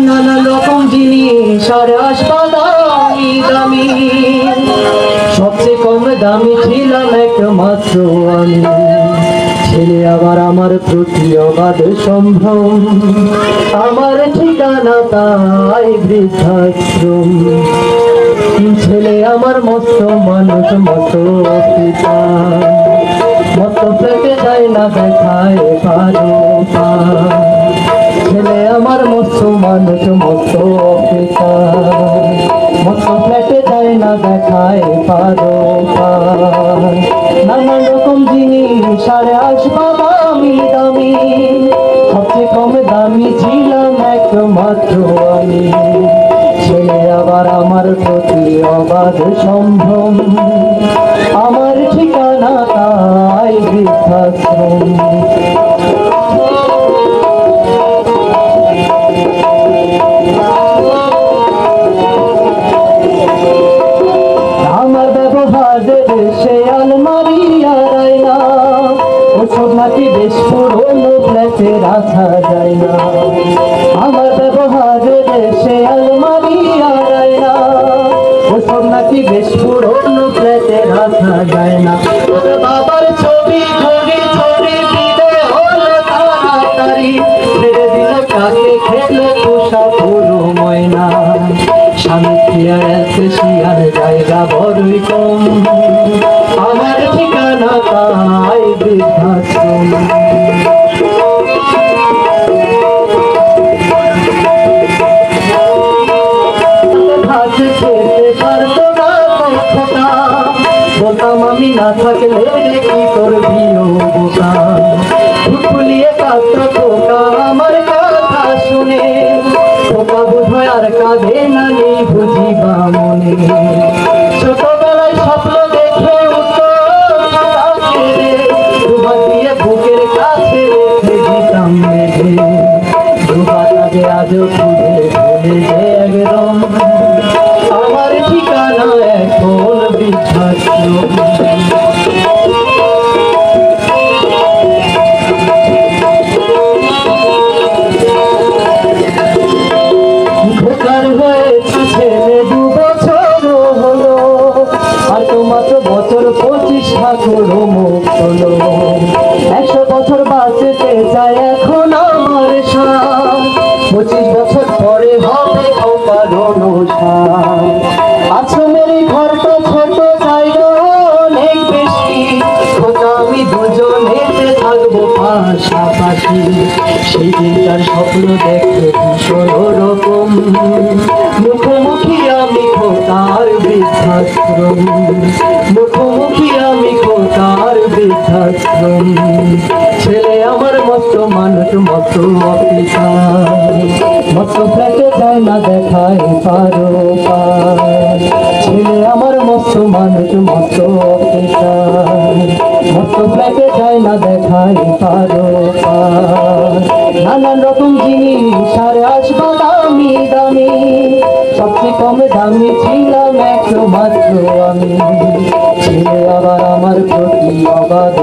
নানা রকম জিনিস আর আসবাদামি দামি, সবচেয়ে কম দামি ছিলাম একমাত্র আমি। ছেলে আবার আমার প্রতি অবাধ সম্ভ্রম, আমার ঠিকানা তাই বৃদ্ধাশ্রম। ছেলে আমার মস্ত মানুষ মতো পিতা, মত পেটে যায় না দেখায় পারো। ছেলে আমার মস্ত মানুষ মতো পিতা, মত পেটে যায় না দেখায় পারো। নানা রকম জিনিস আর আসবাদামি দামি, সবচেয়ে কম দামি ছিলাম একমাত্র আমি। ছেলে আবার আমার প্রতি অবাধ সম্ভ্রম, আমার ঠিকানা তাই বৃদ্ধাশ্রম। আমার ব্যবহারের সে আলমারি আর আয়না, ওসব নাকি বেশ পুরোনো ফ্ল্যাটে রাখা যায় না। আমার ব্যবহারের সে আলমারি আর আয়না, ওসব নাকি বেশ পুরোনো ফ্ল্যাটে রাখা যায় না। তোর বাবার ছবি ঘড়ি ছড়ি দিলে হলো তাড়াতাড়ি, ছেড়ে দিল কাকে খেলে পোষা পুরো ময়না। স্বামী শিয়ার জায়গা বড়ই কম, আমার ঠিকানা তাই বৃদ্ধাশ্রম। ভাত খেতে পারতো না খোকা, বলতাম আমি না থাকলে কি করবি ও বোকা। ফুটফুলিয়ে কাঁদতো খোকা আমার কথা শুনে, খোকা বোধহয় আর কাঁদে না নেই বুঝিবা মনে। ছোটবেলায় স্বপ্ন দেখে উঠতো দুহাত দিয়ে বুকের কাছে রেখে দিতাম মেঘে। দুহাত আগে আজও খুঁজে ভুলে যে একদম, আমার ঠিকানা এখন বৃদ্ধাশ্রম। ছেলে 2 বছর হলো, আর মাত্র বছর 25 ঠাকুর মুখ হলো। 100 বছর বাঁচতে চায় এখন আমার সাথ, 25 বছর পরে হবে অপারণ সাথ। আশ্রমের ঘরটা ছোট জায়গা অনেক বেশি, আমি দুজনেতে থাকবো পাশাপাশি। সেই দিনটার স্বপ্ন দেখতে ভীষণ রকম, মুখোমুখি আমি খোকার বৃদ্ধাশ্রম। মুখোমুখি আমি খোকার বৃদ্ধাশ্রম। ছেলে আমার মস্ত মানুষ মতো অপিতা, মস্ত ফ্ল্যাটে যায় না দেখায় পারো পার। ছেলে আমার মস্ত মানুষ মতো অপিতা, মস্ত ফ্ল্যাটে যায় না দেখায় পারো পার। নানান রকম জিনিস আর আসবাদামি দামি, সবচেয়ে কম দামি ছিলাম একমাত্র আমি। ছেলে আবার আমার প্রতি অবাধ